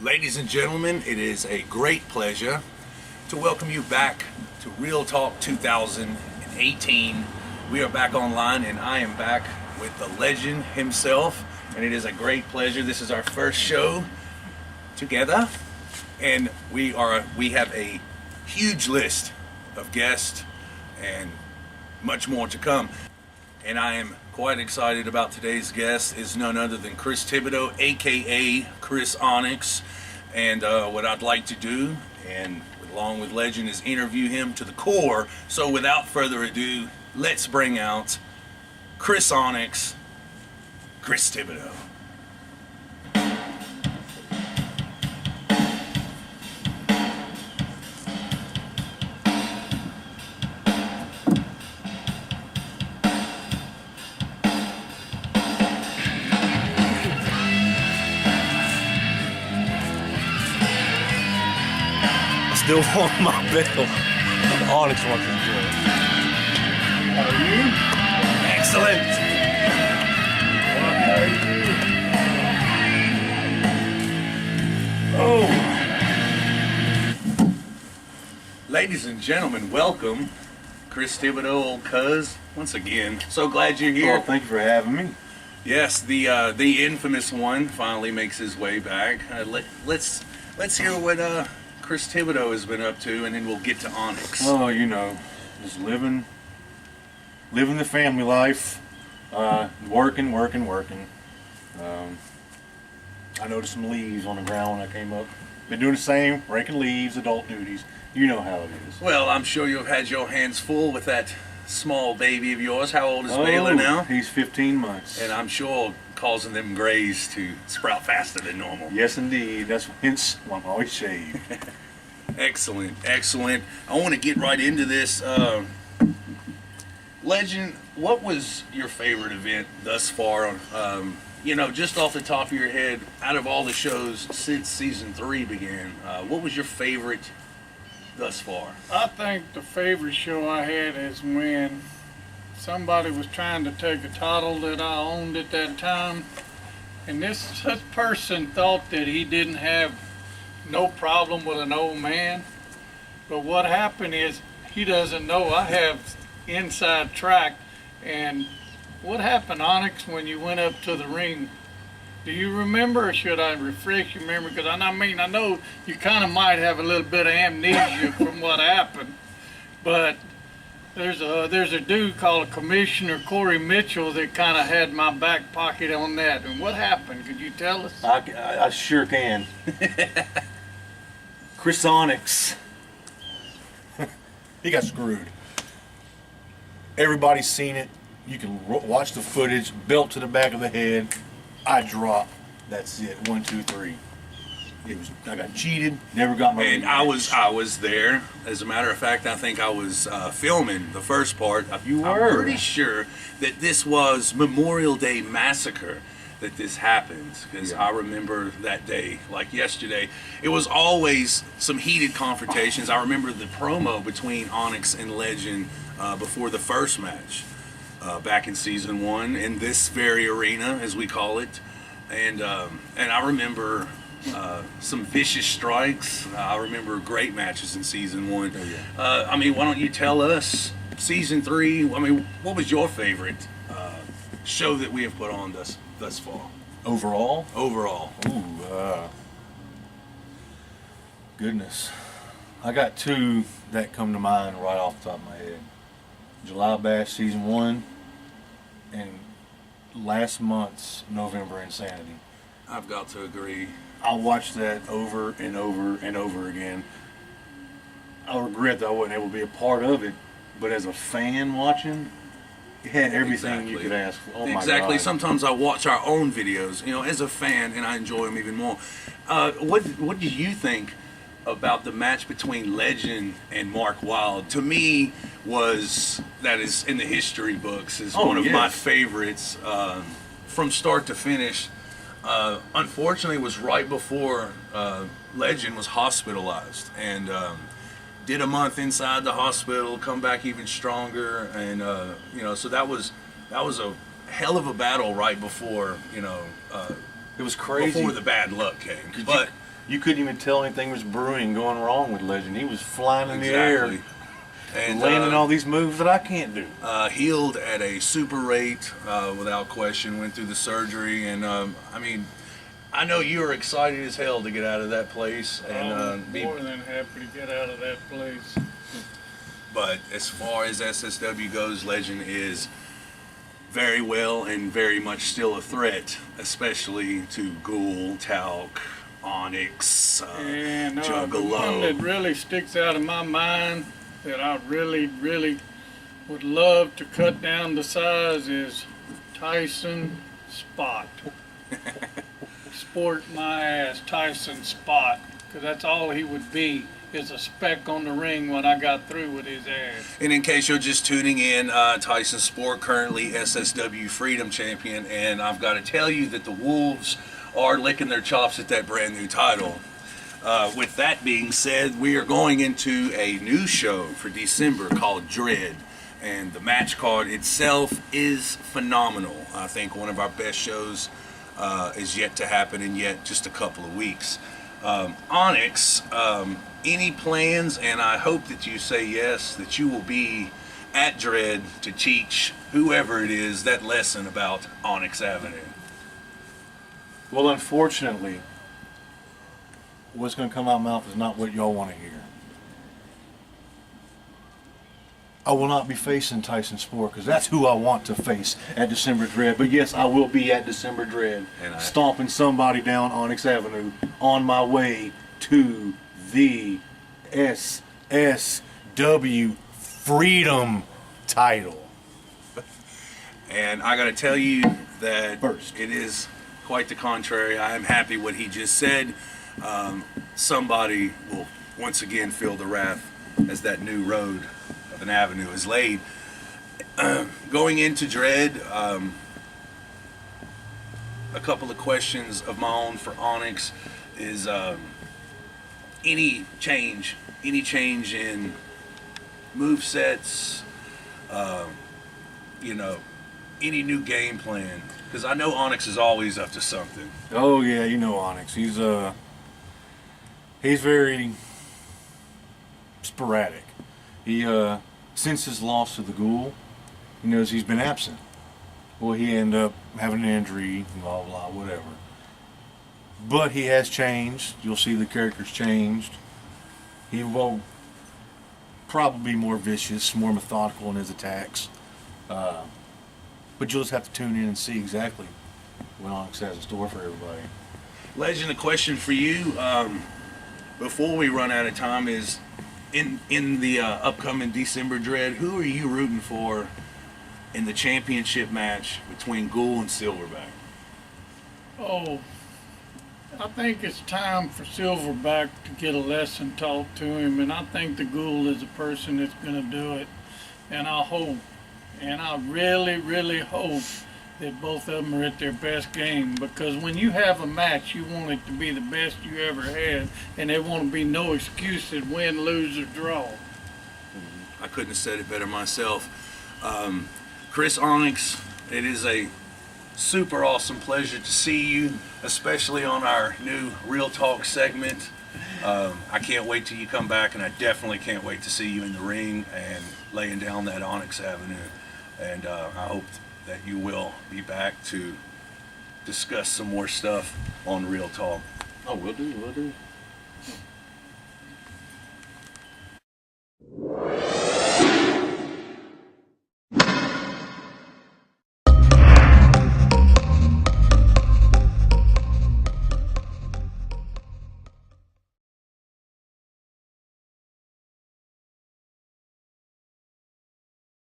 Ladies and gentlemen, it is a great pleasure to welcome you back to Real Talk 2018. We are back online and I am back with the legend himself, and it is a great pleasure. This is our first show together, and we have a huge list of guests and much more to come. And I am quite excited about today's guest. Is none other than Chris Thibodeaux AKA Chris Onyx. And what I'd like to do, and along with Legend, is interview him to the core. So without further ado, let's bring out Chris Onyx, Chris Thibodeaux. Still on my bell. Onyx wants to do it. How are you? Excellent. Oh. Ladies and gentlemen, welcome. Chris Thibodeaux, old cuz, once again. So glad you're here. Well, thank you for having me. Yes, the infamous one finally makes his way back. Let's hear what Chris Thibodeaux has been up to, and then we'll get to Onyx. Oh, you know, just living the family life, working. I noticed some leaves on the ground when I came up. Been doing the same, raking leaves, adult duties. You know how it is. Well, I'm sure you've had your hands full with that small baby of yours. How old is Baylor now? He's 15 months. And I'm sure causing them grays to sprout faster than normal. Yes, indeed. That's hence why I'm always shaved. Excellent. I want to get right into this. Legend, what was your favorite event thus far? Just off the top of your head, out of all the shows since season 3 began, what was your favorite thus far? I think the favorite show I had is when somebody was trying to take a title that I owned at that time, and this person thought that he didn't have no problem with an old man, but what happened is he doesn't know I have inside track. And what happened, Onyx, when you went up to the ring? Do you remember, or should I refresh your memory? Because I know you kind of might have a little bit of amnesia from what happened, but there's a dude called Commissioner Corey Mitchell that kind of had my back pocket on that. And what happened? Could you tell us? I sure can. Chris Onyx. He got screwed. Everybody's seen it. You can watch the footage. Belt to the back of the head. I dropped. That's it. 1, 2, 3. I got cheated. Never got my. And I was there. As a matter of fact, I think I was filming the first part. You were. I'm pretty sure that this was Memorial Day Massacre that this happened, because I remember that day like yesterday. It was always some heated confrontations. I remember the promo between Onyx and Legend before the first match back in season 1 in this very arena, as we call it, and I remember some vicious strikes. I remember great matches in season 1. Why don't you tell us season 3? What was your favorite show that we have put on thus far? Overall? Ooh, goodness. I got 2 that come to mind right off the top of my head. July Bash season 1 and last month's November Insanity. I've got to agree. I watched that over and over again. I regret that I wasn't able to be a part of it, but as a fan watching, it had everything you could ask for. Oh my God. Sometimes I watch our own videos, as a fan, and I enjoy them even more. What do you think about the match between Legend and Mark Wilde? To me, that is in the history books, is one of my favorites from start to finish. Unfortunately, it was right before Legend was hospitalized, and did a month inside the hospital, come back even stronger, and so that was a hell of a battle right before it was crazy before the bad luck came. You couldn't even tell anything was brewing, going wrong with Legend. He was flying in the air, and landing all these moves that I can't do. Healed at a super rate, without question. Went through the surgery, and I mean, I know you were excited as hell to get out of that place, and I'm more than happy to get out of that place. But as far as SSW goes, Legend is very well and very much still a threat, especially to Ghoul, Talc, Onyx, and the Juggalo. one that really sticks out in my mind that I really would love to cut down the size is Tyson Spot. Sport my ass, Tyson Spot, because that's all he would be, is a speck on the ring when I got through with his ass. And in case you're just tuning in, Tyson Sport, currently SSW Freedom Champion, and I've got to tell you that the Wolves are licking their chops at that brand new title. With that being said, we are going into a new show for December called Dread, and the match card itself is phenomenal. I think one of our best shows is yet to happen in yet just a couple of weeks. Onyx, any plans, and I hope that you say yes, that you will be at Dread to teach whoever it is that lesson about Onyx Avenue? Well, unfortunately, what's going to come out of my mouth is not what y'all want to hear. I will not be facing Tyson Sport because that's who I want to face at December Dread. But yes, I will be at December Dread, stomping somebody down Onyx Avenue on my way to the S.S.W. Freedom title. And I got to tell you that first, it is quite the contrary. I am happy what he just said. Somebody will once again feel the wrath as that new road of an avenue is laid. Going into Dread, a couple of questions of my own for Onyx is any change in move sets, any new game plan, because I know Onyx is always up to something. Oh yeah, you know Onyx. He's very sporadic. He since his loss to the Ghoul, he knows he's been absent. Well, he ended up having an injury, blah blah, whatever. But he has changed. You'll see the character's changed. He will probably be more vicious, more methodical in his attacks. But you'll just have to tune in and see exactly what Onyx has in store for everybody. Legend, a question for you before we run out of time is, in the upcoming December Dread, who are you rooting for in the championship match between Ghoul and Silverback? Oh, I think it's time for Silverback to get a lesson taught to him, and I think the Ghoul is the person that's going to do it. And I hope, and I really hope that both of them are at their best game, because when you have a match, you want it to be the best you ever had, and there won't be no excuses, win, lose, or draw. I couldn't have said it better myself. Chris Onyx, it is a super awesome pleasure to see you, especially on our new Real Talk segment. I can't wait till you come back, and I definitely can't wait to see you in the ring and laying down that Onyx Avenue. And I hope that you will be back to discuss some more stuff on Real Talk. Oh, we'll do.